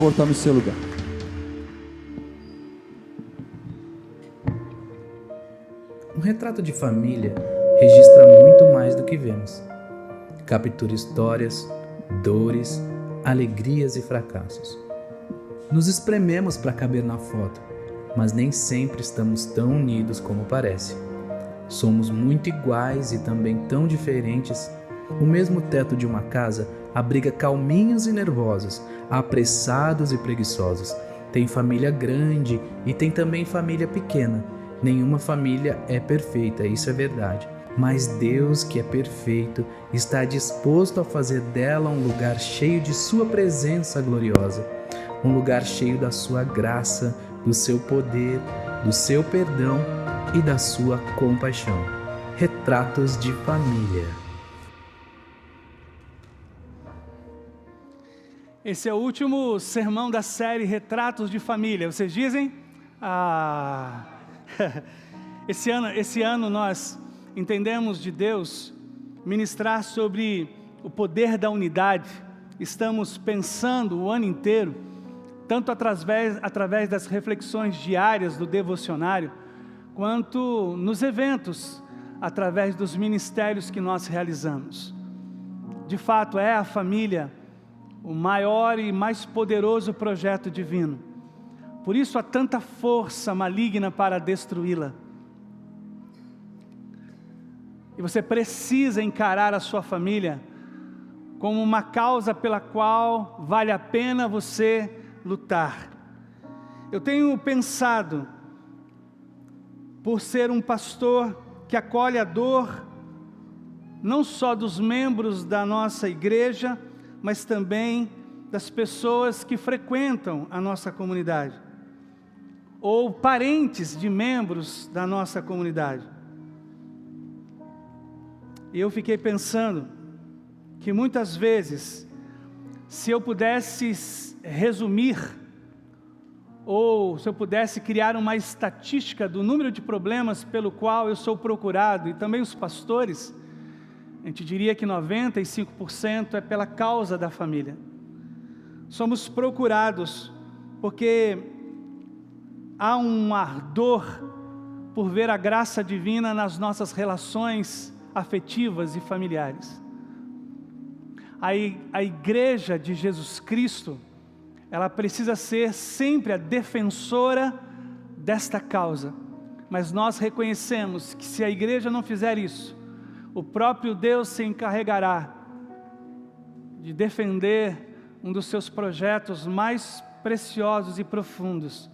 Voltar no seu lugar. Um retrato de família registra muito mais do que vemos. Captura histórias, dores, alegrias e fracassos. Nos esprememos para caber na foto, mas nem sempre estamos tão unidos como parece. Somos muito iguais e também tão diferentes. O mesmo teto de uma casa abriga calminhos e nervosos, apressados e preguiçosos. Tem família grande e tem também família pequena. Nenhuma família é perfeita, isso é verdade. Mas Deus, que é perfeito, está disposto a fazer dela um lugar cheio de sua presença gloriosa. Um lugar cheio da sua graça, do seu poder, do seu perdão e da sua compaixão. Retratos de família. Esse é o último sermão da série Retratos de Família. Vocês dizem? Esse ano nós entendemos de Deus ministrar sobre o poder da unidade. Estamos pensando o ano inteiro, tanto através das reflexões diárias do devocionário, quanto nos eventos, através dos ministérios que nós realizamos. De fato, é a família o maior e mais poderoso projeto divino. Por isso há tanta força maligna para destruí-la. E você precisa encarar a sua família como uma causa pela qual vale a pena você lutar. Eu tenho pensado, por ser um pastor que acolhe a dor, não só dos membros da nossa igreja, mas também das pessoas que frequentam a nossa comunidade, ou parentes de membros da nossa comunidade. E eu fiquei pensando que muitas vezes, se eu pudesse resumir, ou se eu pudesse criar uma estatística do número de problemas pelo qual eu sou procurado, e também os pastores, a gente diria que 95% é pela causa da família. Somos procurados porque há um ardor por ver a graça divina nas nossas relações afetivas e familiares. A igreja de Jesus Cristo, ela precisa ser sempre a defensora desta causa. Mas nós reconhecemos que se a igreja não fizer isso, o próprio Deus se encarregará de defender um dos seus projetos mais preciosos e profundos,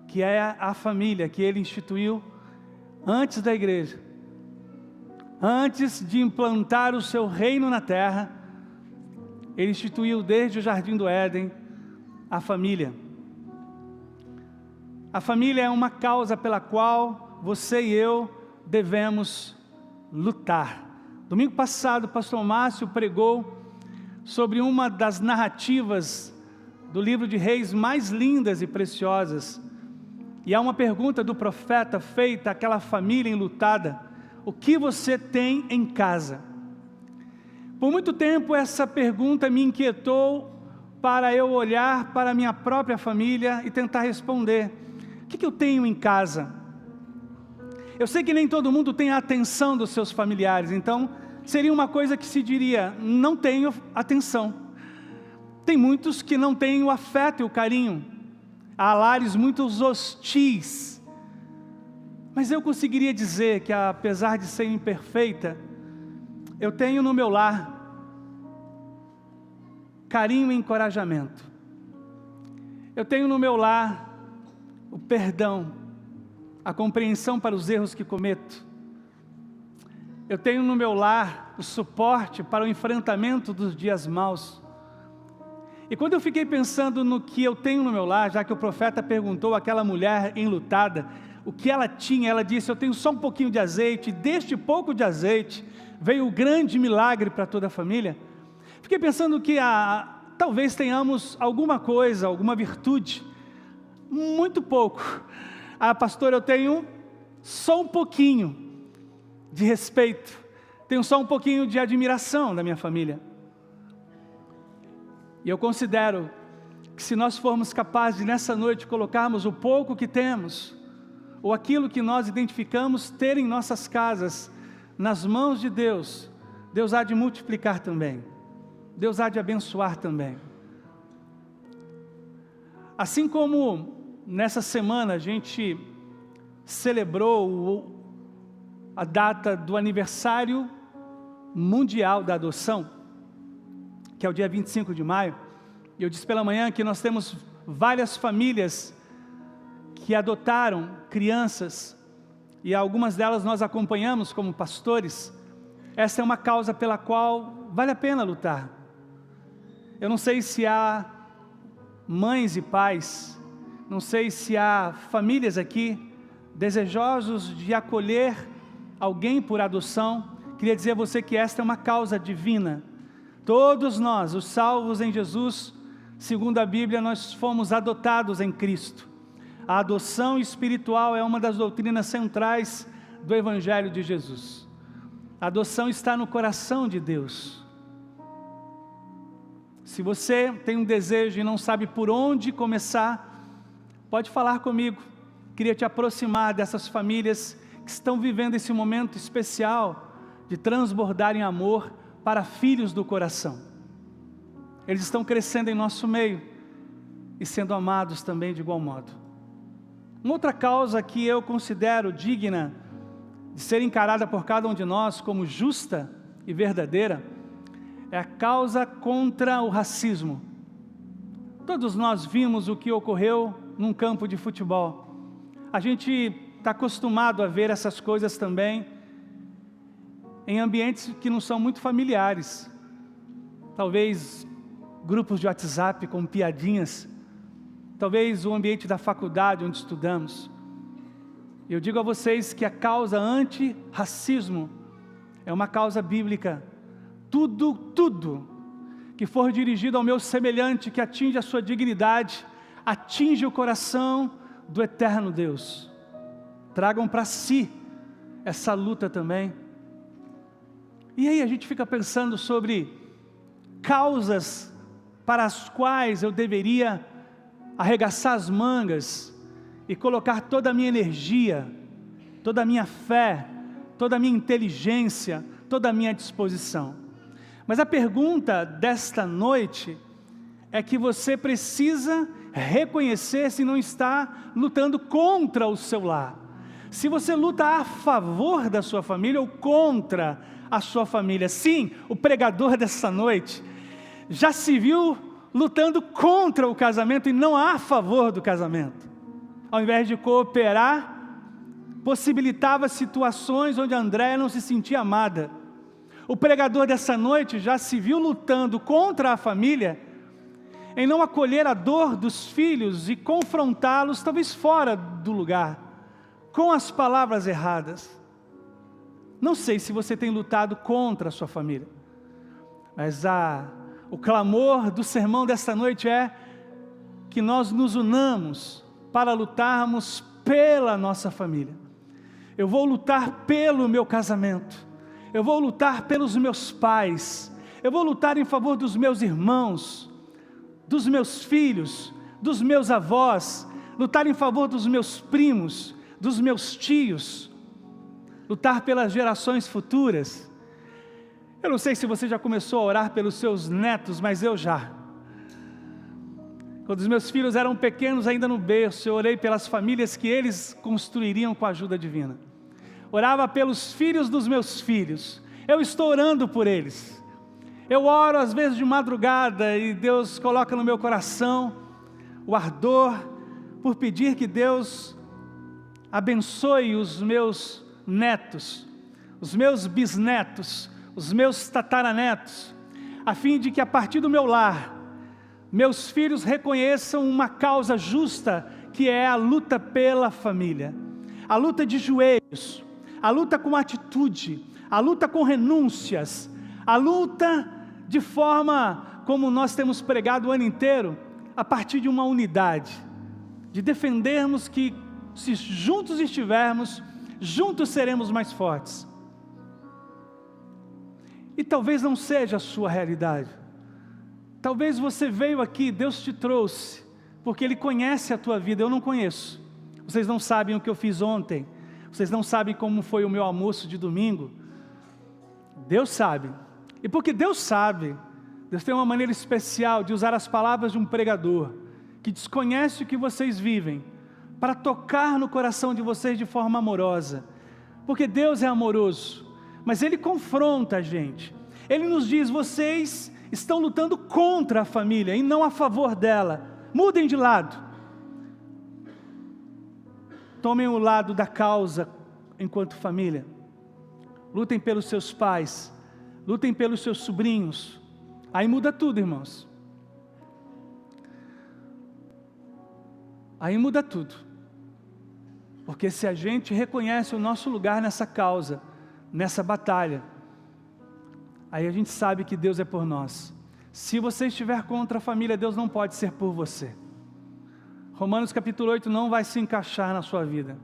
que é a família que Ele instituiu antes da igreja. Antes de implantar o seu reino na terra, Ele instituiu desde o Jardim do Éden a família. A família é uma causa pela qual você e eu devemos lutar. Domingo passado, o pastor Márcio pregou sobre uma das narrativas do livro de Reis mais lindas e preciosas. E há uma pergunta do profeta feita àquela família enlutada: o que você tem em casa? Por muito tempo essa pergunta me inquietou para eu olhar para a minha própria família e tentar responder: o que eu tenho em casa? Eu sei que nem todo mundo tem a atenção dos seus familiares, então seria uma coisa que se diria: não tenho atenção. Tem muitos que não têm o afeto e o carinho, há lares muito hostis. Mas eu conseguiria dizer que, apesar de ser imperfeita, eu tenho no meu lar carinho e encorajamento. Eu tenho no meu lar o perdão, a compreensão para os erros que cometo. Eu tenho no meu lar o suporte para o enfrentamento dos dias maus. E quando eu fiquei pensando no que eu tenho no meu lar, já que o profeta perguntou àquela mulher enlutada o que ela tinha, ela disse: eu tenho só um pouquinho de azeite, e deste pouco de azeite veio o grande milagre para toda a família. Fiquei pensando que talvez tenhamos alguma coisa, alguma virtude, muito pouco. Pastor, eu tenho só um pouquinho de respeito, tenho só um pouquinho de admiração da minha família. E eu considero que se nós formos capazes de nessa noite colocarmos o pouco que temos, ou aquilo que nós identificamos ter em nossas casas, nas mãos de Deus, Deus há de multiplicar também, Deus há de abençoar também. Assim como nessa semana a gente celebrou a data do aniversário mundial da adoção, que é o dia 25 de maio, e eu disse pela manhã que nós temos várias famílias que adotaram crianças, e algumas delas nós acompanhamos como pastores. Essa é uma causa pela qual vale a pena lutar. Eu não sei se há mães e pais, não sei se há famílias aqui desejosos de acolher alguém por adoção. Queria dizer a você que esta é uma causa divina. Todos nós, os salvos em Jesus, segundo a Bíblia, nós fomos adotados em Cristo. A adoção espiritual é uma das doutrinas centrais do Evangelho de Jesus. A adoção está no coração de Deus. Se você tem um desejo e não sabe por onde começar, pode falar comigo. Queria te aproximar dessas famílias que estão vivendo esse momento especial de transbordar em amor para filhos do coração. Eles estão crescendo em nosso meio e sendo amados também de igual modo. Uma outra causa que eu considero digna de ser encarada por cada um de nós como justa e verdadeira é a causa contra o racismo. Todos nós vimos o que ocorreu num campo de futebol. A gente está acostumado a ver essas coisas também em ambientes que não são muito familiares. Talvez grupos de WhatsApp com piadinhas, talvez o ambiente da faculdade onde estudamos. Eu digo a vocês que a causa anti-racismo é uma causa bíblica. Tudo que for dirigido ao meu semelhante, que atinge a sua dignidade, atinge o coração do eterno Deus. Tragam para si essa luta também. E aí a gente fica pensando sobre causas para as quais eu deveria arregaçar as mangas e colocar toda a minha energia, toda a minha fé, toda a minha inteligência, toda a minha disposição. Mas a pergunta desta noite é que você precisa reconhecer se não está lutando contra o seu lar. Se você luta a favor da sua família ou contra a sua família. Sim, o pregador dessa noite já se viu lutando contra o casamento e não a favor do casamento. Ao invés de cooperar, possibilitava situações onde a Andréia não se sentia amada. O pregador dessa noite já se viu lutando contra a família, em não acolher a dor dos filhos e confrontá-los, talvez fora do lugar, com as palavras erradas. Não sei se você tem lutado contra a sua família, mas o clamor do sermão desta noite é que nós nos unamos para lutarmos pela nossa família. Eu vou lutar pelo meu casamento, eu vou lutar pelos meus pais, eu vou lutar em favor dos meus irmãos, dos meus filhos, dos meus avós, lutar em favor dos meus primos, dos meus tios, lutar pelas gerações futuras. Eu não sei se você já começou a orar pelos seus netos, mas eu já. Quando os meus filhos eram pequenos, ainda no berço, eu orei pelas famílias que eles construiriam com a ajuda divina. Orava pelos filhos dos meus filhos. Eu estou orando por eles. Eu oro às vezes de madrugada e Deus coloca no meu coração o ardor por pedir que Deus abençoe os meus netos, os meus bisnetos, os meus tataranetos, a fim de que a partir do meu lar, meus filhos reconheçam uma causa justa, que é a luta pela família, a luta de joelhos, a luta com atitude, a luta com renúncias, a luta de forma como nós temos pregado o ano inteiro, a partir de uma unidade, de defendermos que se juntos estivermos, juntos seremos mais fortes. E talvez não seja a sua realidade, Talvez você veio aqui, Deus te trouxe, porque Ele conhece a tua vida, eu não conheço. Vocês não sabem o que eu fiz ontem, vocês não sabem como foi o meu almoço de domingo. Deus sabe, e porque Deus sabe, Deus tem uma maneira especial de usar as palavras de um pregador, que desconhece o que vocês vivem, para tocar no coração de vocês de forma amorosa, porque Deus é amoroso, mas Ele confronta a gente, Ele nos diz: vocês estão lutando contra a família e não a favor dela, mudem de lado, tomem o lado da causa enquanto família, lutem pelos seus pais, lutem pelos seus sobrinhos, aí muda tudo, irmãos, aí muda tudo, porque se a gente reconhece o nosso lugar nessa causa, nessa batalha, aí a gente sabe que Deus é por nós. Se você estiver contra a família, Deus não pode ser por você. Romanos capítulo 8 não vai se encaixar na sua vida.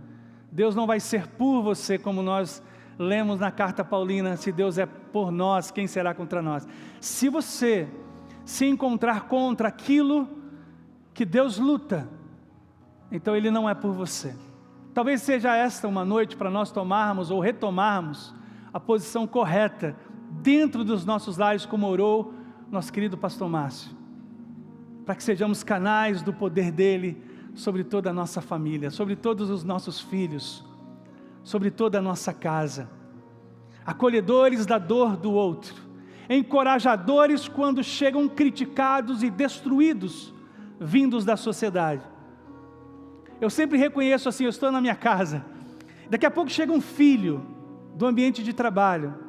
Deus não vai ser por você, como nós lemos na carta paulina: se Deus é por nós, quem será contra nós? Se você se encontrar contra aquilo que Deus luta, então Ele não é por você. Talvez seja esta uma noite para nós tomarmos ou retomarmos a posição correta dentro dos nossos lares, como orou nosso querido pastor Márcio, para que sejamos canais do poder dEle sobre toda a nossa família, sobre todos os nossos filhos, sobre toda a nossa casa, acolhedores da dor do outro, encorajadores quando chegam criticados e destruídos, vindos da sociedade. Eu sempre reconheço assim, eu estou na minha casa, daqui a pouco chega um filho do ambiente de trabalho,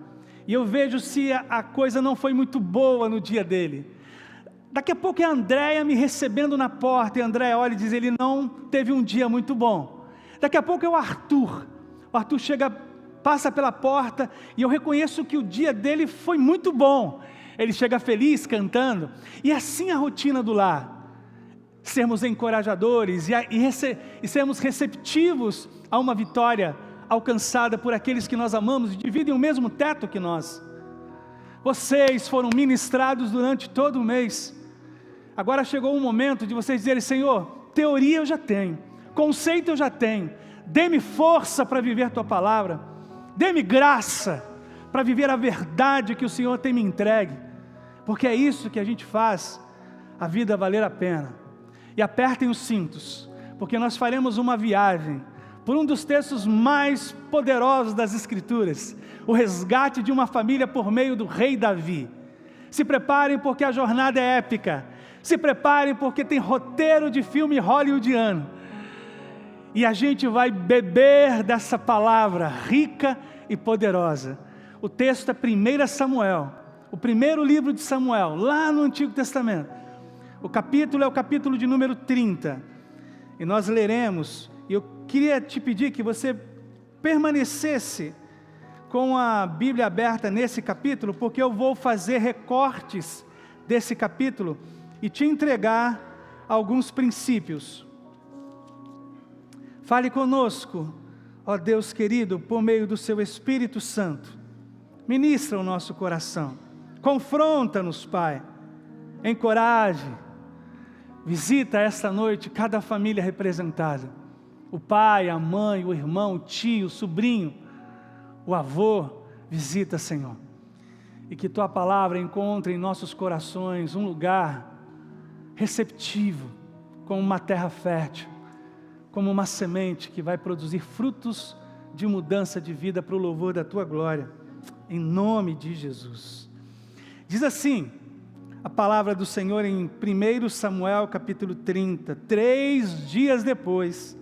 e eu vejo se a coisa não foi muito boa no dia dele. Daqui a pouco é a Andréia me recebendo na porta, e a Andréia olha e diz: ele não teve um dia muito bom. Daqui a pouco é o Arthur chega, passa pela porta, e eu reconheço que o dia dele foi muito bom, ele chega feliz, cantando, e assim a rotina do lar, sermos encorajadores e sermos receptivos a uma vitória alcançada por aqueles que nós amamos e dividem o mesmo teto que nós. Vocês foram ministrados durante todo o mês, agora chegou o momento de vocês dizerem: Senhor, teoria eu já tenho, conceito eu já tenho, dê-me força para viver Tua palavra, dê-me graça para viver a verdade que o Senhor tem me entregue, porque é isso que a gente faz a vida valer a pena. E apertem os cintos, porque nós faremos uma viagem por um dos textos mais poderosos das Escrituras, o resgate de uma família por meio do rei Davi. Se preparem, porque a jornada é épica, se preparem, porque tem roteiro de filme hollywoodiano, e a gente vai beber dessa palavra rica e poderosa. O texto é 1 Samuel, o primeiro livro de Samuel, lá no Antigo Testamento. O capítulo é o capítulo de número 30, e nós leremos, e eu queria te pedir que você permanecesse com a Bíblia aberta nesse capítulo, porque eu vou fazer recortes desse capítulo, e te entregar alguns princípios. Fale conosco, ó Deus querido, por meio do Seu Espírito Santo, ministra o nosso coração, confronta-nos, Pai, encoraje, visita esta noite cada família representada, o pai, a mãe, o irmão, o tio, o sobrinho, o avô, visita, Senhor, e que Tua palavra encontre em nossos corações um lugar receptivo, como uma terra fértil, como uma semente que vai produzir frutos de mudança de vida para o louvor da Tua glória, em nome de Jesus. Diz assim a palavra do Senhor em 1 Samuel capítulo 30, 3 dias depois,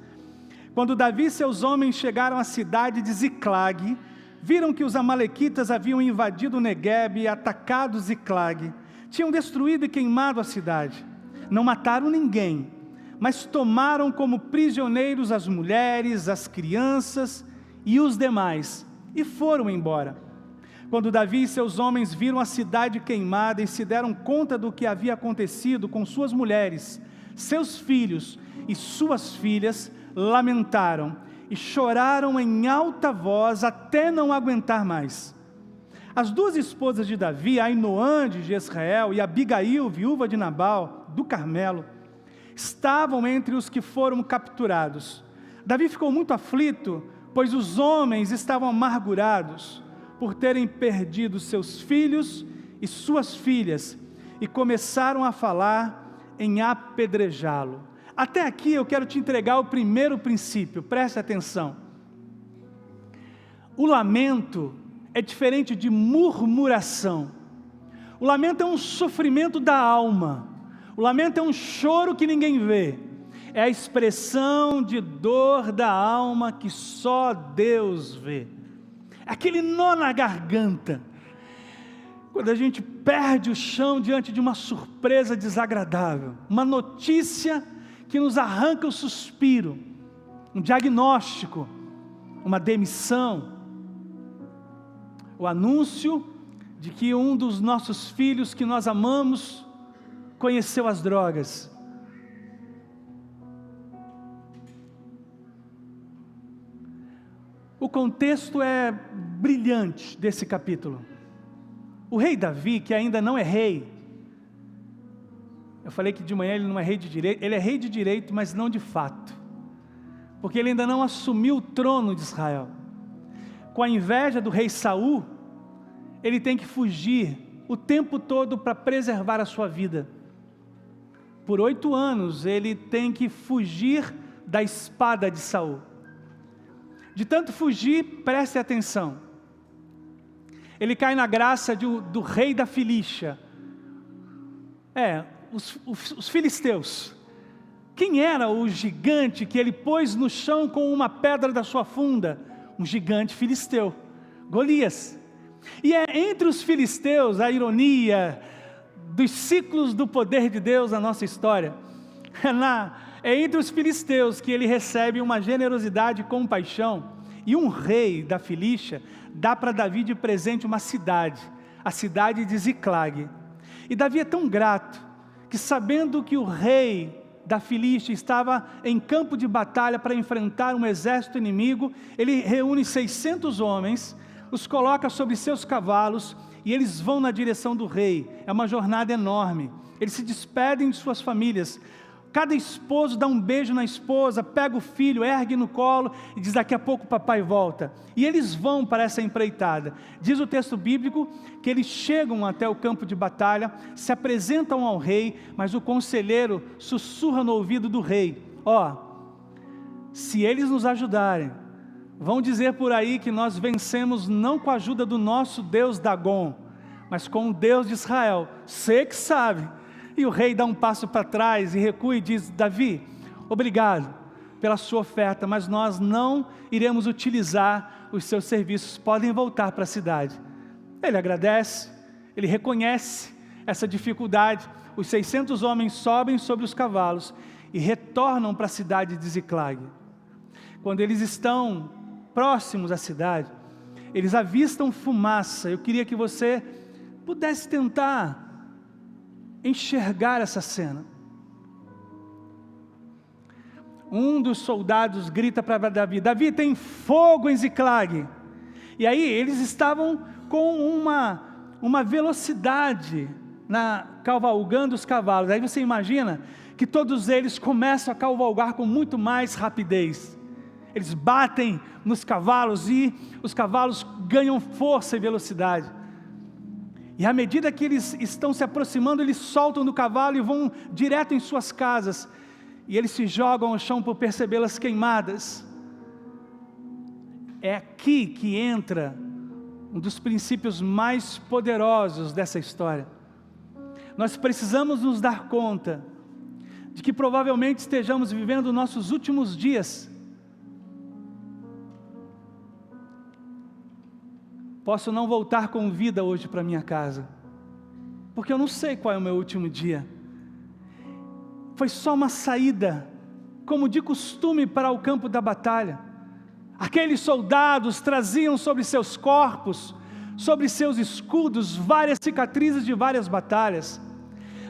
quando Davi e seus homens chegaram à cidade de Ziclag, viram que os amalequitas haviam invadido o Neguebe e atacado Ziclag, tinham destruído e queimado a cidade, não mataram ninguém, mas tomaram como prisioneiros as mulheres, as crianças e os demais, e foram embora. Quando Davi e seus homens viram a cidade queimada e se deram conta do que havia acontecido com suas mulheres, seus filhos e suas filhas, lamentaram e choraram em alta voz até não aguentar mais. As duas esposas de Davi, Ainoã de Jezreel e Abigail, viúva de Nabal, do Carmelo, estavam entre os que foram capturados. Davi ficou muito aflito, pois os homens estavam amargurados por terem perdido seus filhos e suas filhas, e começaram a falar em apedrejá-lo. Até aqui eu quero te entregar o primeiro princípio, preste atenção. O lamento é diferente de murmuração. O lamento é um sofrimento da alma. O lamento é um choro que ninguém vê. É a expressão de dor da alma que só Deus vê. É aquele nó na garganta. Quando a gente perde o chão diante de uma surpresa desagradável, uma notícia que nos arranca o suspiro, um diagnóstico, uma demissão, o anúncio de que um dos nossos filhos que nós amamos conheceu as drogas. O contexto é brilhante desse capítulo. O rei Davi, que ainda não é rei, eu falei que de manhã ele não é rei de direito, ele é rei de direito, mas não de fato, porque ele ainda não assumiu o trono de Israel. Com a inveja do rei Saul, ele tem que fugir o tempo todo para preservar a sua vida. Por 8 anos ele tem que fugir da espada de Saul. De tanto fugir, preste atenção, ele cai na graça do rei da Filístia, os filisteus. Quem era o gigante que ele pôs no chão com uma pedra da sua funda? Um gigante filisteu, Golias. E é entre os filisteus, a ironia dos ciclos do poder de Deus na nossa história, é entre os filisteus que ele recebe uma generosidade e compaixão, e um rei da Filístia dá para Davi de presente uma cidade, a cidade de Ziclag. E Davi é tão grato, que sabendo que o rei da Filístia estava em campo de batalha para enfrentar um exército inimigo, ele reúne 600 homens, os coloca sobre seus cavalos, e eles vão na direção do rei. É uma jornada enorme, eles se despedem de suas famílias, cada esposo dá um beijo na esposa, pega o filho, ergue no colo e diz: daqui a pouco o papai volta. E eles vão para essa empreitada. Diz o texto bíblico que eles chegam até o campo de batalha, se apresentam ao rei, mas o conselheiro sussurra no ouvido do rei: se eles nos ajudarem, vão dizer por aí que nós vencemos não com a ajuda do nosso Deus Dagon, mas com o Deus de Israel. Você que sabe. E o rei dá um passo para trás e recua e diz: Davi, obrigado pela sua oferta, mas nós não iremos utilizar os seus serviços, podem voltar para a cidade. Ele agradece, ele reconhece essa dificuldade. Os 600 homens sobem sobre os cavalos e retornam para a cidade de Ziclag. Quando eles estão próximos à cidade, eles avistam fumaça. Eu queria que você pudesse tentar enxergar essa cena. Um dos soldados grita para Davi: Davi, tem fogo em Ziclag. E aí eles estavam com uma velocidade cavalgando os cavalos. Aí você imagina que todos eles começam a cavalgar com muito mais rapidez. Eles batem nos cavalos e os cavalos ganham força e velocidade. E à medida que eles estão se aproximando, eles soltam do cavalo e vão direto em suas casas. E eles se jogam ao chão por percebê-las queimadas. É aqui que entra um dos princípios mais poderosos dessa história. Nós precisamos nos dar conta de que provavelmente estejamos vivendo nossos últimos dias. Posso não voltar com vida hoje para minha casa, porque eu não sei qual é o meu último dia. Foi só uma saída, como de costume, para o campo da batalha. Aqueles soldados traziam sobre seus corpos, sobre seus escudos, várias cicatrizes de várias batalhas.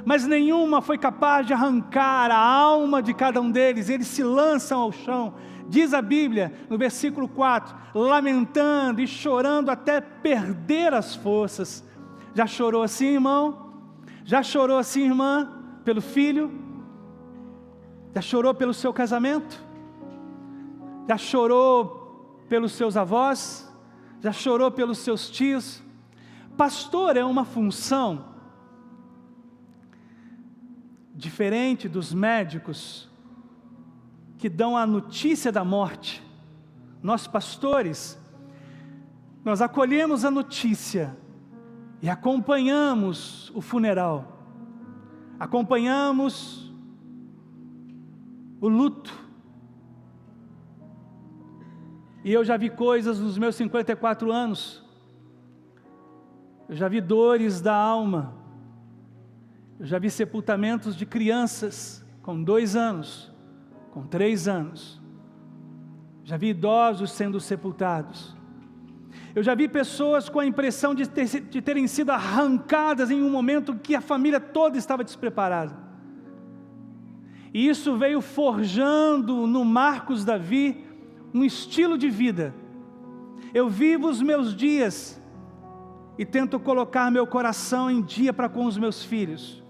mas nenhuma foi capaz de arrancar a alma de cada um deles. Eles se lançam ao chão, diz a Bíblia no versículo 4, lamentando e chorando até perder as forças. Já chorou assim, irmão? Já chorou assim, irmã, pelo filho? Já chorou pelo seu casamento? Já chorou pelos seus avós? Já chorou pelos seus tios? Pastor é uma função diferente dos médicos que dão a notícia da morte. Nós pastores, nós acolhemos a notícia e acompanhamos o funeral, acompanhamos o luto. E eu já vi coisas nos meus 54 anos, eu já vi dores da alma, eu já vi sepultamentos de crianças com 2 anos, com 3 anos, já vi idosos sendo sepultados, eu já vi pessoas com a impressão de terem sido arrancadas em um momento que a família toda estava despreparada, e isso veio forjando no Marcos Davi um estilo de vida. Eu vivo os meus dias e tento colocar meu coração em dia para com os meus filhos.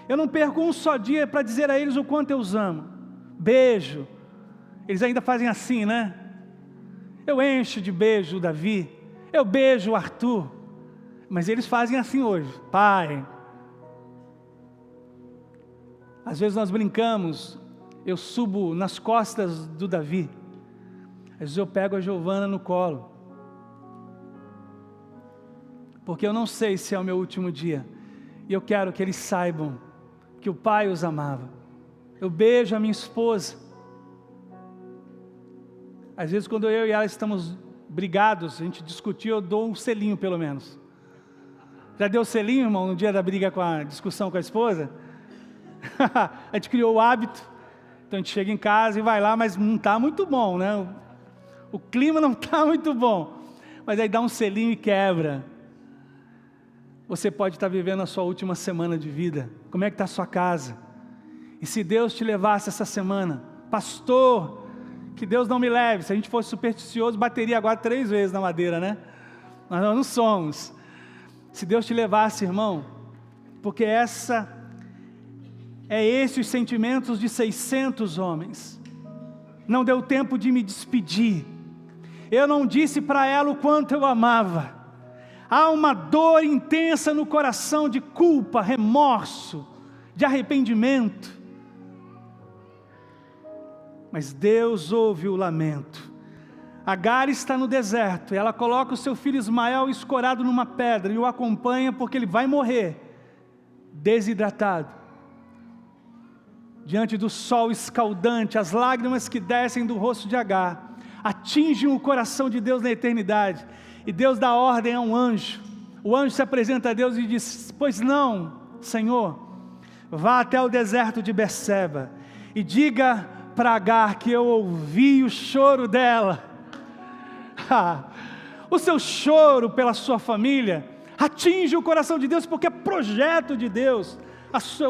Eu não perco um só dia para dizer a eles o quanto eu os amo. Beijo. Eles ainda fazem assim, né? Eu encho de beijo o Davi, eu beijo o Arthur, mas eles fazem assim hoje. Pai. Às vezes nós brincamos, eu subo nas costas do Davi, às vezes eu pego a Giovana no colo, porque eu não sei se é o meu último dia, e eu quero que eles saibam que o pai os amava. Eu beijo a minha esposa, às vezes quando eu e ela estamos brigados, a gente discutiu, eu dou um selinho pelo menos. Já deu selinho, irmão, no dia da briga, com a discussão com a esposa? A gente criou o hábito, então a gente chega em casa e vai lá, mas não está muito bom, né? O clima não está muito bom, mas aí dá um selinho e quebra. Você pode estar vivendo a sua última semana de vida. Como é que está a sua casa? E se Deus te levasse essa semana, pastor, que Deus não me leve. Se a gente fosse supersticioso, bateria agora 3 vezes na madeira, né? Nós não somos. Se Deus te levasse, irmão, porque esses os sentimentos de 600 homens. Não deu tempo de me despedir. Eu não disse para ela o quanto eu amava. Há uma dor intensa no coração de culpa, remorso, de arrependimento. Mas Deus ouve o lamento. Agar está no deserto, e ela coloca o seu filho Ismael escorado numa pedra, e o acompanha porque ele vai morrer, desidratado. Diante do sol escaldante, as lágrimas que descem do rosto de Agar, atingem o coração de Deus na eternidade, e Deus dá ordem a um anjo. O anjo se apresenta a Deus e diz: pois não, Senhor, vá até o deserto de Berseba, e diga para Agar que eu ouvi o choro dela. O seu choro pela sua família atinge o coração de Deus, porque é projeto de Deus,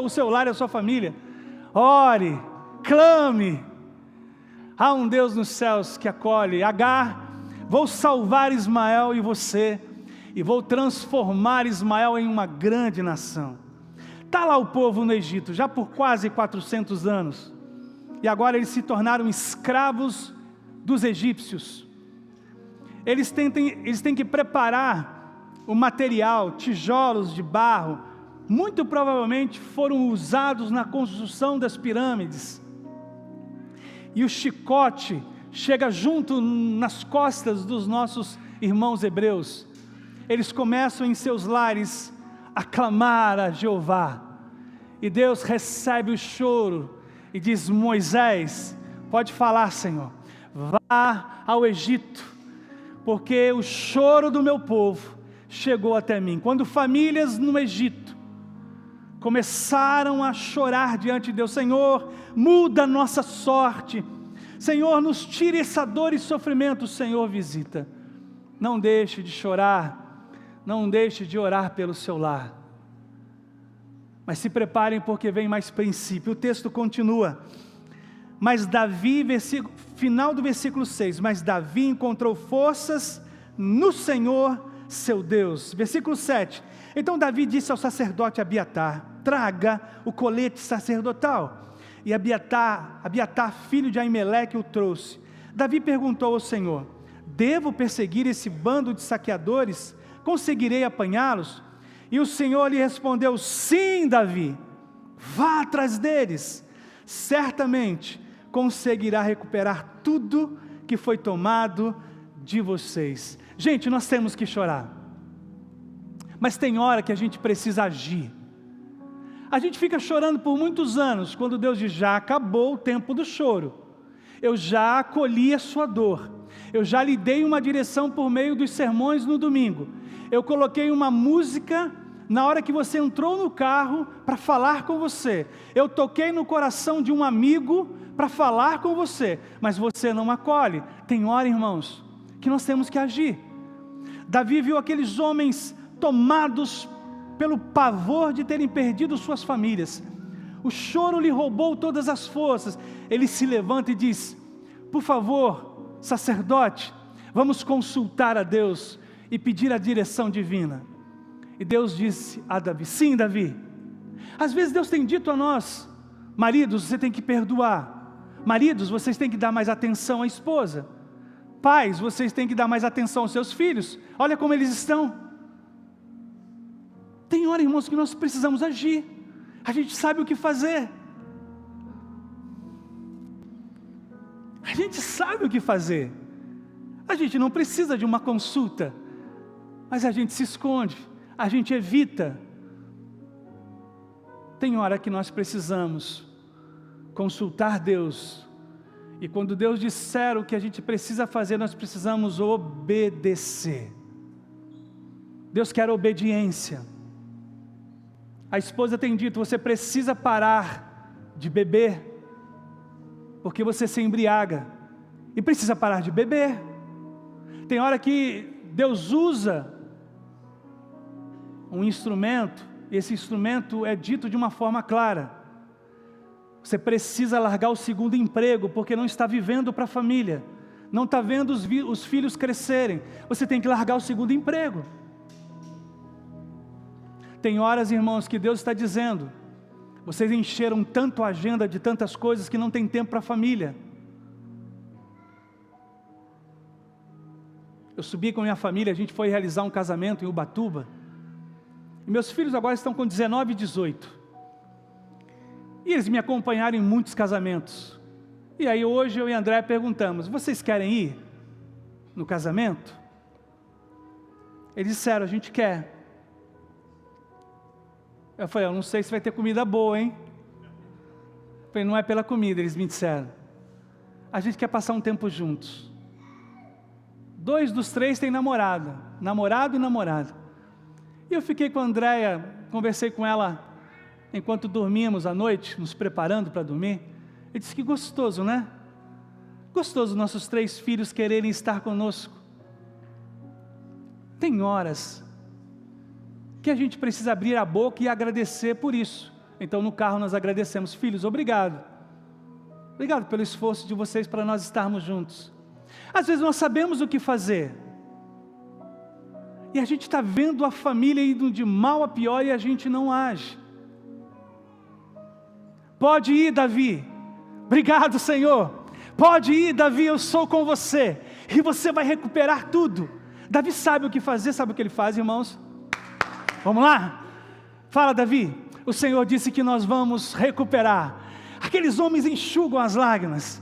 o seu lar e a sua família. Ore, clame. Há um Deus nos céus que acolhe. Agar, vou salvar Ismael e você, e vou transformar Ismael em uma grande nação. Está lá o povo no Egito, já por quase 400 anos, e agora eles se tornaram escravos dos egípcios. Eles têm que preparar o material, tijolos de barro, muito provavelmente foram usados na construção das pirâmides, e o chicote chega junto nas costas dos nossos irmãos hebreus. Eles começam em seus lares a clamar a Jeová, e Deus recebe o choro e diz: Moisés, pode falar, Senhor, vá ao Egito, porque o choro do meu povo chegou até mim. Quando famílias no Egito começaram a chorar diante de Deus: Senhor, muda a nossa sorte, Senhor, nos tire essa dor e sofrimento. O Senhor visita. Não deixe de chorar, não deixe de orar pelo seu lar. Mas se preparem porque vem mais princípio. O texto continua. Mas Davi, final do versículo 6, mas Davi encontrou forças no Senhor, seu Deus. Versículo 7, então Davi disse ao sacerdote Abiatar, traga o colete sacerdotal. E Abiatar, filho de Aimeleque, o trouxe. Davi perguntou ao Senhor, devo perseguir esse bando de saqueadores? Conseguirei apanhá-los? E o Senhor lhe respondeu, sim, Davi, vá atrás deles, certamente conseguirá recuperar tudo que foi tomado de vocês. Gente, nós temos que chorar, mas tem hora que a gente precisa agir. A gente fica chorando por muitos anos, quando Deus diz, já acabou o tempo do choro, eu já acolhi a sua dor, eu já lhe dei uma direção por meio dos sermões no domingo, eu coloquei uma música na hora que você entrou no carro para falar com você, eu toquei no coração de um amigo para falar com você, mas você não acolhe. Tem hora, irmãos, que nós temos que agir. Davi viu aqueles homens tomados pelo pavor de terem perdido suas famílias, o choro lhe roubou todas as forças. Ele se levanta e diz, por favor, sacerdote, vamos consultar a Deus e pedir a direção divina. E Deus disse a Davi, sim, Davi. Às vezes Deus tem dito a nós, maridos, você tem que perdoar. Maridos, vocês têm que dar mais atenção à esposa. Pais, vocês têm que dar mais atenção aos seus filhos. Olha como eles estão. Tem hora, irmãos, que nós precisamos agir. A gente sabe o que fazer. A gente sabe o que fazer. A gente não precisa de uma consulta, mas a gente se esconde, a gente evita. Tem hora que nós precisamos consultar Deus, e quando Deus disser o que a gente precisa fazer, nós precisamos obedecer. Deus quer obediência. A esposa tem dito, você precisa parar de beber, porque você se embriaga, e precisa parar de beber. Tem hora que Deus usa um instrumento, e esse instrumento é dito de uma forma clara, você precisa largar o segundo emprego, porque não está vivendo para a família, não está vendo os filhos crescerem, você tem que largar o segundo emprego. Tem horas, irmãos, que Deus está dizendo, vocês encheram tanto a agenda de tantas coisas, que não tem tempo para a família. Eu subi com a minha família, a gente foi realizar um casamento em Ubatuba, e meus filhos agora estão com 19 e 18, e eles me acompanharam em muitos casamentos, e aí hoje eu e André perguntamos, vocês querem ir no casamento? Eles disseram, a gente quer. Eu falei, eu não sei se vai ter comida boa, hein? Eu falei, não é pela comida, eles me disseram, a gente quer passar um tempo juntos. 2 dos 3 têm namorado e namorada, e eu fiquei com a Andréia, conversei com ela, enquanto dormíamos à noite, nos preparando para dormir, eu disse que gostoso, né? Gostoso nossos 3 filhos quererem estar conosco. Tem horas que a gente precisa abrir a boca e agradecer por isso. Então no carro nós agradecemos, filhos, obrigado pelo esforço de vocês para nós estarmos juntos. Às vezes nós sabemos o que fazer, e a gente está vendo a família indo de mal a pior e a gente não age. Pode ir, Davi, obrigado, Senhor, pode ir, Davi, eu sou com você, e você vai recuperar tudo. Davi sabe o que fazer, sabe o que ele faz, irmãos? Vamos lá? Fala, Davi, o Senhor disse que nós vamos recuperar. Aqueles homens enxugam as lágrimas,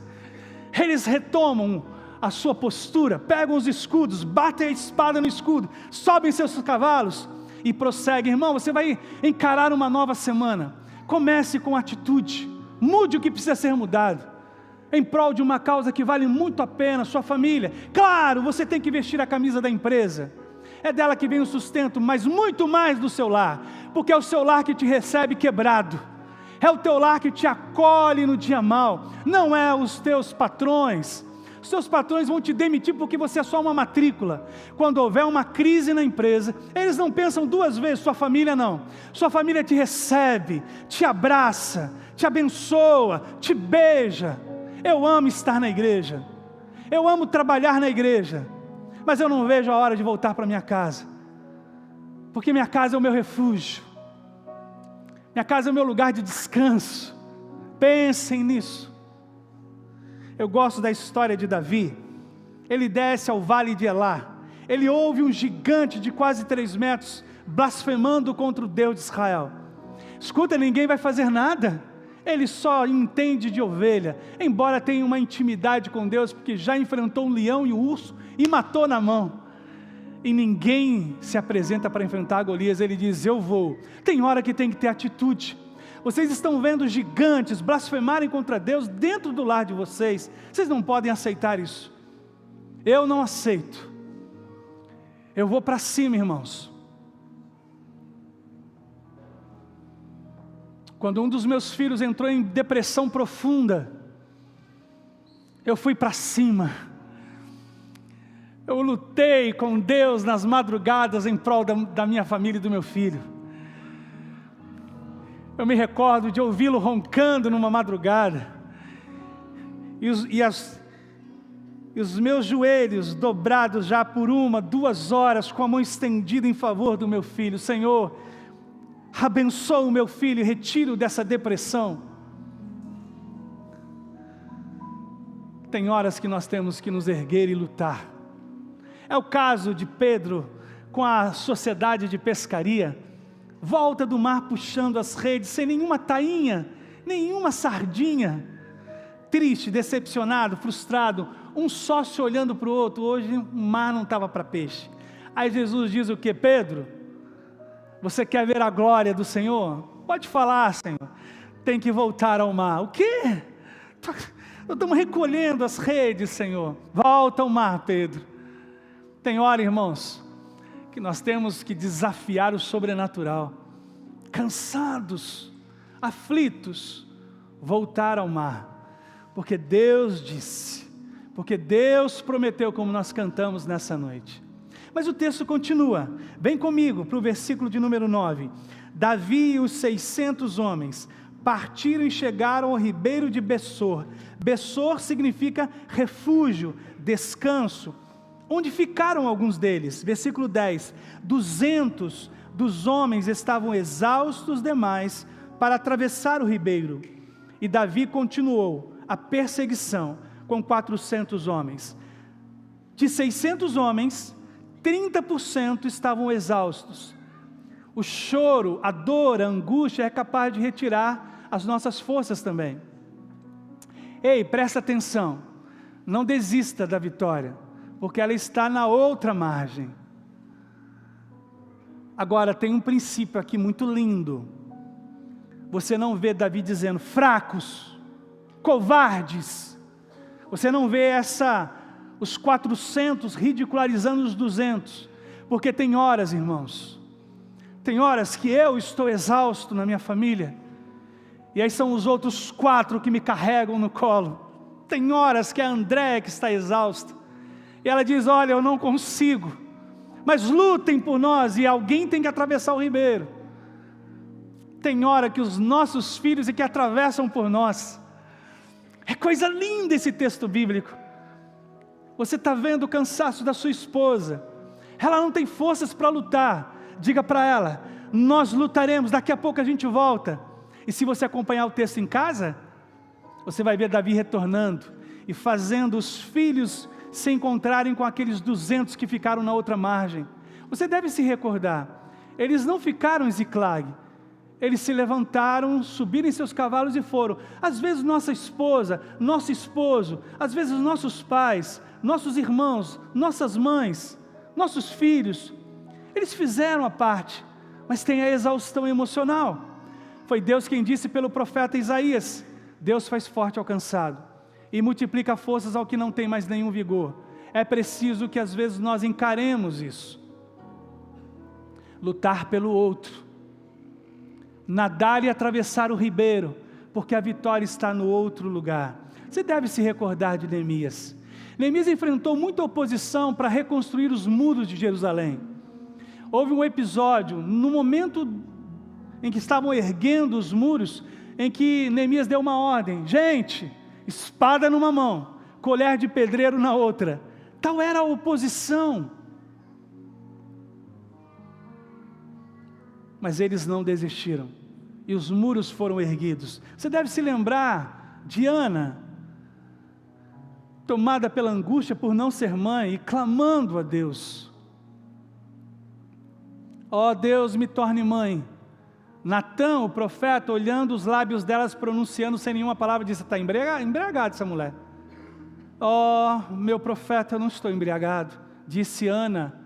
eles retomam a sua postura, pegam os escudos, batem a espada no escudo, sobem seus cavalos e prosseguem. Irmão, você vai encarar uma nova semana. Comece com atitude, mude o que precisa ser mudado, em prol de uma causa que vale muito a pena, sua família. Claro, você tem que vestir a camisa da empresa, é dela que vem o sustento, mas muito mais do seu lar, porque é o seu lar que te recebe quebrado, é o teu lar que te acolhe no dia mau, não é os teus patrões, Seus patrões vão te demitir porque você é só uma matrícula. Quando houver uma crise na empresa, eles não pensam duas vezes, sua família não. Sua família te recebe, te abraça, te abençoa, te beija. Eu amo estar na igreja. Eu amo trabalhar na igreja. Mas eu não vejo a hora de voltar para minha casa. Porque minha casa é o meu refúgio. Minha casa é o meu lugar de descanso. Pensem nisso. Eu gosto da história de Davi. Ele desce ao vale de Elá. Ele ouve um gigante de quase 3 metros blasfemando contra o Deus de Israel. Escuta, ninguém vai fazer nada. Ele só entende de ovelha, embora tenha uma intimidade com Deus, porque já enfrentou um leão e um urso e matou na mão. E ninguém se apresenta para enfrentar Golias. Ele diz: eu vou. Tem hora que tem que ter atitude. Vocês estão vendo gigantes blasfemarem contra Deus dentro do lar de vocês. Vocês não podem aceitar isso. Eu não aceito. Eu vou para cima, irmãos. Quando um dos meus filhos entrou em depressão profunda, eu fui para cima. Eu lutei com Deus nas madrugadas em prol da minha família e do meu filho. Eu me recordo de ouvi-lo roncando numa madrugada, e os meus joelhos dobrados já por 1, 2 horas, com a mão estendida em favor do meu filho. Senhor, abençoa o meu filho e retiro dessa depressão. Tem horas que nós temos que nos erguer e lutar. É o caso de Pedro com a sociedade de pescaria. Volta do mar puxando as redes, sem nenhuma tainha, nenhuma sardinha. Triste, decepcionado, frustrado, um sócio olhando para o outro. Hoje o mar não estava para peixe. Aí Jesus diz o que? Pedro, você quer ver a glória do Senhor? Pode falar, Senhor. Tem que voltar ao mar. O quê? Estamos recolhendo as redes, Senhor. Volta ao mar, Pedro. Tem hora, irmãos, que nós temos que desafiar o sobrenatural. Cansados, aflitos, voltar ao mar. Porque Deus disse, porque Deus prometeu, como nós cantamos nessa noite. Mas o texto continua. Vem comigo para o versículo de número 9. Davi e os 600 homens partiram e chegaram ao ribeiro de Bessor. Bessor significa refúgio, descanso. Onde ficaram alguns deles? Versículo 10. 200 dos homens estavam exaustos demais para atravessar o ribeiro. E Davi continuou a perseguição com 400 homens. De 600 homens, 30% estavam exaustos. O choro, a dor, a angústia é capaz de retirar as nossas forças também. Ei, presta atenção, não desista da vitória, porque ela está na outra margem. Agora tem um princípio aqui muito lindo. Você não vê Davi dizendo fracos, covardes. Você não vê os 400 ridicularizando os 200, porque tem horas, irmãos, tem horas que eu estou exausto na minha família, e aí são os outros 4 que me carregam no colo. Tem horas que é a Andréia que está exausta, e ela diz: olha, eu não consigo, mas lutem por nós, e alguém tem que atravessar o ribeiro. Tem hora que os nossos filhos é que atravessam por nós. É coisa linda esse texto bíblico. Você está vendo o cansaço da sua esposa, ela não tem forças para lutar. Diga para ela: nós lutaremos, daqui a pouco a gente volta. E se você acompanhar o texto em casa, você vai ver Davi retornando e fazendo os filhos se encontrarem com aqueles 200 que ficaram na outra margem. Você deve se recordar, eles não ficaram em Ziclag, eles se levantaram, subiram em seus cavalos e foram. Às vezes nossa esposa, nosso esposo, às vezes nossos pais, nossos irmãos, nossas mães, nossos filhos, eles fizeram a parte, mas tem a exaustão emocional. Foi Deus quem disse pelo profeta Isaías: Deus faz forte ao cansado e multiplica forças ao que não tem mais nenhum vigor. É preciso que às vezes nós encaremos isso. Lutar pelo outro, nadar e atravessar o ribeiro, porque a vitória está no outro lugar. Você deve se recordar de Neemias. Neemias enfrentou muita oposição para reconstruir os muros de Jerusalém. Houve um episódio, no momento em que estavam erguendo os muros, em que Neemias deu uma ordem: gente, espada numa mão, colher de pedreiro na outra. Tal era a oposição. Mas eles não desistiram, e os muros foram erguidos. Você deve se lembrar de Ana, tomada pela angústia por não ser mãe, e clamando a Deus: ó Deus, me torne mãe. Natã, o profeta, olhando os lábios delas, pronunciando sem nenhuma palavra, disse: está embriagada essa mulher. Ó, meu profeta, eu não estou embriagado, disse Ana.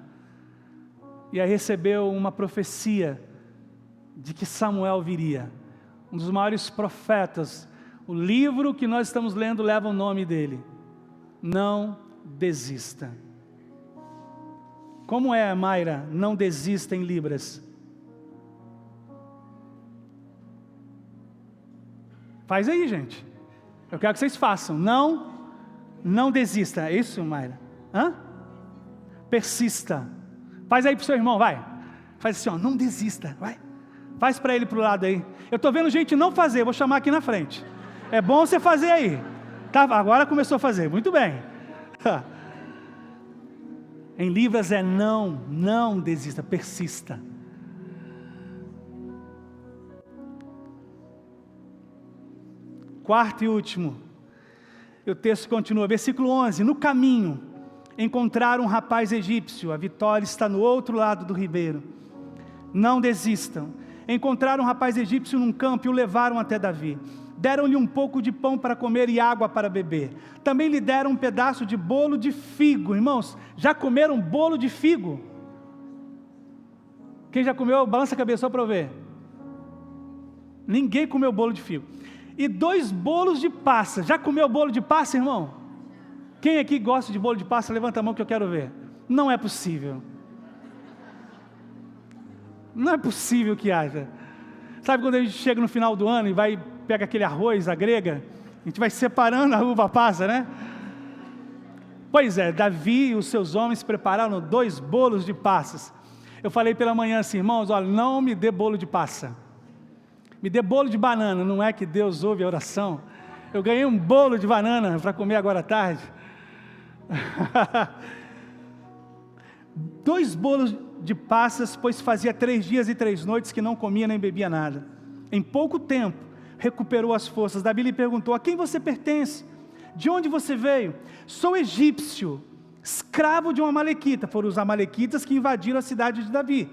E aí recebeu uma profecia de que Samuel viria, um dos maiores profetas. O livro que nós estamos lendo leva o nome dele. Não desista. Como é, Mayra, não desista em Libras? Faz aí, gente. Eu quero que vocês façam. Não desista. É isso, Mayra? Persista. Faz aí pro seu irmão, vai. Faz assim, ó, não desista, vai. Faz para ele pro lado aí. Eu estou vendo gente não fazer, vou chamar aqui na frente. É bom você fazer aí. Tá, agora começou a fazer, muito bem. Em Libras é não desista, persista. Quarto e último, o texto continua, versículo 11, no caminho, encontraram um rapaz egípcio, a vitória está no outro lado do ribeiro, não desistam. Encontraram um rapaz egípcio num campo e o levaram até Davi, deram-lhe um pouco de pão para comer e água para beber, também lhe deram um pedaço de bolo de figo. Irmãos, já comeram bolo de figo? Quem já comeu, balança a cabeça só para eu ver. Ninguém comeu bolo de figo. E 2 bolos de passa. Já comeu bolo de passa, irmão? Quem aqui gosta de bolo de passa, levanta a mão que eu quero ver. Não é possível. Não é possível que haja. Sabe quando a gente chega no final do ano e pega aquele arroz, a grega, a gente vai separando a uva passa, né? Pois é, Davi e os seus homens prepararam 2 bolos de passas. Eu falei pela manhã assim, irmãos, olha, não me dê bolo de passa, me dê bolo de banana. Não é que Deus ouve a oração? Eu ganhei um bolo de banana para comer agora à tarde. 2 bolos de passas, pois fazia 3 dias e 3 noites que não comia nem bebia nada. Em pouco tempo, recuperou as forças. Davi lhe perguntou: a quem você pertence? De onde você veio? Sou egípcio, escravo de um amalequita. Foram os amalequitas que invadiram a cidade de Davi.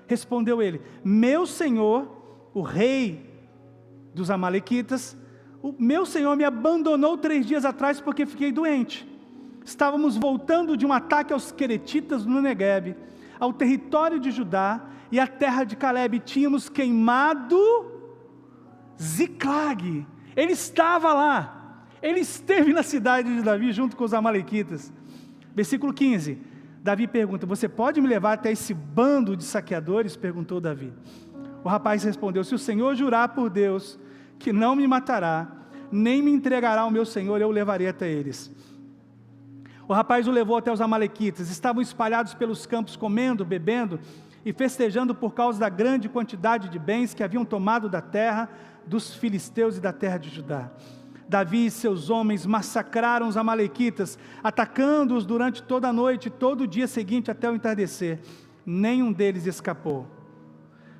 Respondeu ele: meu senhor, o rei dos amalequitas, o meu senhor me abandonou 3 dias atrás porque fiquei doente. Estávamos voltando de um ataque aos queretitas no Neguebe, ao território de Judá e à terra de Calebe. Tínhamos queimado Ziclag. Ele estava lá, ele esteve na cidade de Davi junto com os amalequitas. Versículo 15, Davi pergunta: você pode me levar até esse bando de saqueadores? Perguntou Davi. O rapaz respondeu: se o Senhor jurar por Deus que não me matará, nem me entregará ao meu senhor, eu o levarei até eles. O rapaz o levou até os amalequitas. Estavam espalhados pelos campos, comendo, bebendo e festejando por causa da grande quantidade de bens que haviam tomado da terra dos filisteus e da terra de Judá. Davi e seus homens massacraram os amalequitas, atacando-os durante toda a noite e todo o dia seguinte até o entardecer. Nenhum deles escapou.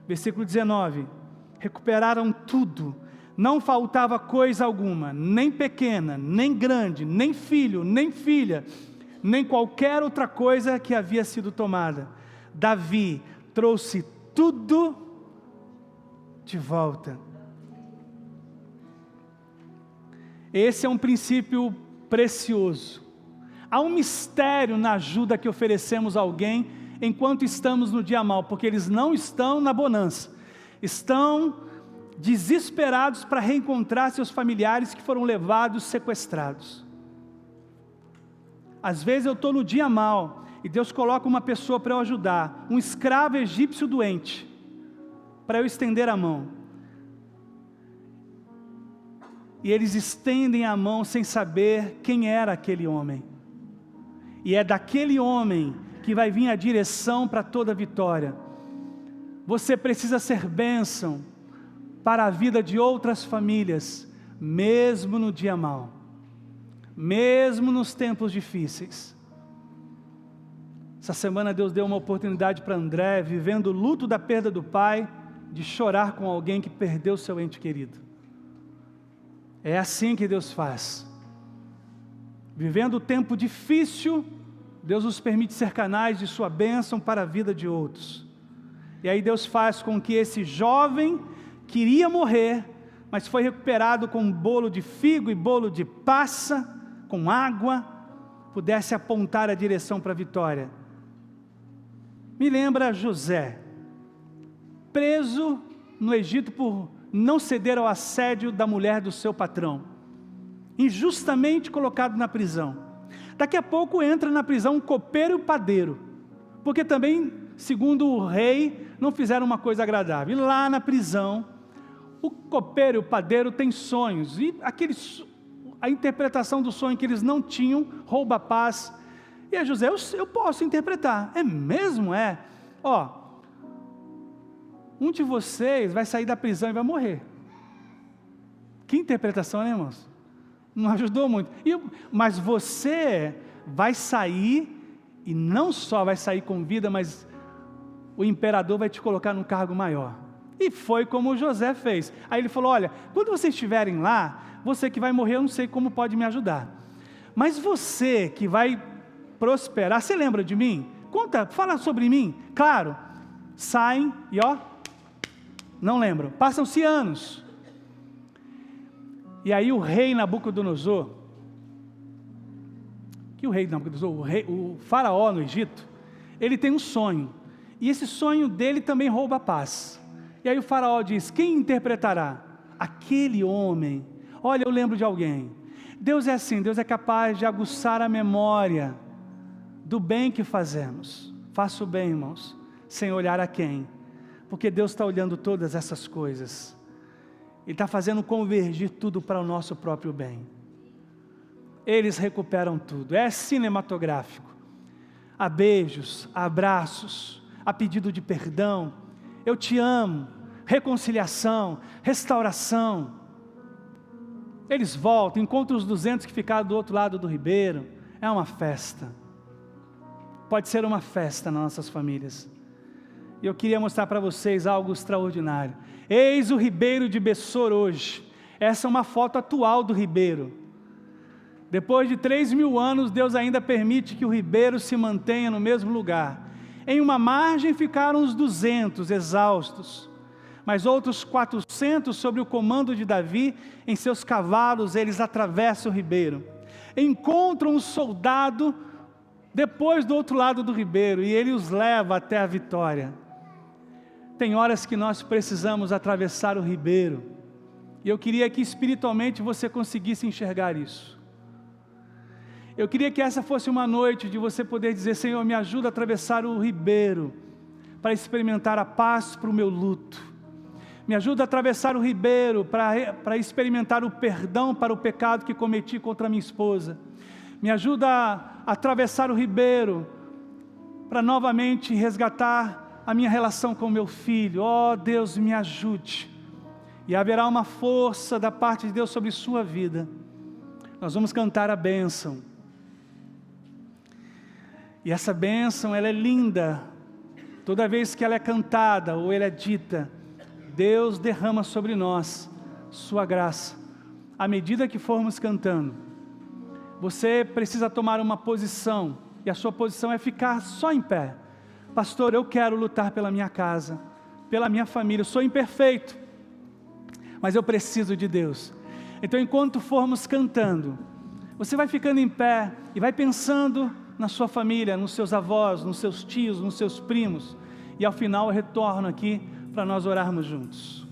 Versículo 19, recuperaram tudo, não faltava coisa alguma, nem pequena, nem grande, nem filho, nem filha, nem qualquer outra coisa que havia sido tomada. Davi trouxe tudo de volta. Esse é um princípio precioso. Há um mistério na ajuda que oferecemos a alguém enquanto estamos no dia mau, porque eles não estão na bonança, estão desesperados para reencontrar seus familiares que foram levados, sequestrados. Às vezes eu estou no dia mau e Deus coloca uma pessoa para eu ajudar, um escravo egípcio doente, para eu estender a mão. E eles estendem a mão sem saber quem era aquele homem. E é daquele homem que vai vir a direção para toda vitória. Você precisa ser bênção para a vida de outras famílias, mesmo no dia mau, mesmo nos tempos difíceis. Essa semana Deus deu uma oportunidade para André, vivendo o luto da perda do pai, de chorar com alguém que perdeu seu ente querido. É assim que Deus faz. Vivendo o tempo difícil, Deus nos permite ser canais de sua bênção para a vida de outros. E aí Deus faz com que esse jovem queria morrer, mas foi recuperado com um bolo de figo e bolo de passa, com água, pudesse apontar a direção para a vitória. Me lembra José, preso no Egito por não ceder ao assédio da mulher do seu patrão, injustamente colocado na prisão. Daqui a pouco entra na prisão um copeiro e um padeiro, porque também, segundo o rei, não fizeram uma coisa agradável. E lá na prisão, o copeiro e o padeiro têm sonhos, e a interpretação do sonho que eles não tinham rouba a paz. E a José, eu posso interpretar. É mesmo? É. Um de vocês vai sair da prisão e vai morrer. Que interpretação, né, irmãos? Não ajudou muito. Mas você vai sair, e não só vai sair com vida, mas o imperador vai te colocar num cargo maior. E foi como José fez. Aí ele falou, olha, quando vocês estiverem lá, você que vai morrer, eu não sei como pode me ajudar. Mas você que vai prosperar, você lembra de mim? Conta, fala sobre mim. Claro, saem e não lembram. Passam-se anos. E aí o rei Nabucodonosor, o faraó no Egito, ele tem um sonho. E esse sonho dele também rouba a paz. E aí o faraó diz, quem interpretará? Aquele homem. Olha, eu lembro de alguém. Deus é assim, Deus é capaz de aguçar a memória do bem que fazemos. Faça o bem, irmãos, sem olhar a quem. Porque Deus está olhando todas essas coisas. Ele está fazendo convergir tudo para o nosso próprio bem. Eles recuperam tudo. É cinematográfico. Há beijos, há abraços, há pedido de perdão. Eu te amo. Reconciliação, restauração. Eles voltam, encontram os 200 que ficaram do outro lado do ribeiro. É uma festa. Pode ser uma festa nas nossas famílias. E eu queria mostrar para vocês algo extraordinário. Eis o ribeiro de Bessor hoje. Essa é uma foto atual do ribeiro. Depois de 3.000 anos, Deus ainda permite que o ribeiro se mantenha no mesmo lugar. Em uma margem ficaram os 200 exaustos, mas outros 400 sob o comando de Davi, em seus cavalos, eles atravessam o ribeiro. Encontram um soldado depois do outro lado do ribeiro, e ele os leva até a vitória. Tem horas que nós precisamos atravessar o ribeiro, e eu queria que espiritualmente você conseguisse enxergar isso. Eu queria que essa fosse uma noite de você poder dizer, Senhor, me ajuda a atravessar o ribeiro, para experimentar a paz para o meu luto. Me ajuda a atravessar o ribeiro, para experimentar o perdão para o pecado que cometi contra minha esposa. Me ajuda a atravessar o ribeiro, para novamente resgatar a minha relação com o meu filho. Oh, Deus, me ajude. E haverá uma força da parte de Deus sobre sua vida. Nós vamos cantar a bênção. E essa bênção, ela é linda. Toda vez que ela é cantada ou ela é dita, Deus derrama sobre nós sua graça. À medida que formos cantando, você precisa tomar uma posição, e a sua posição é ficar só em pé. Pastor, eu quero lutar pela minha casa, pela minha família. Eu sou imperfeito, mas eu preciso de Deus. Então, enquanto formos cantando, você vai ficando em pé e vai pensando na sua família, nos seus avós, nos seus tios, nos seus primos. E ao final eu retorno aqui para nós orarmos juntos.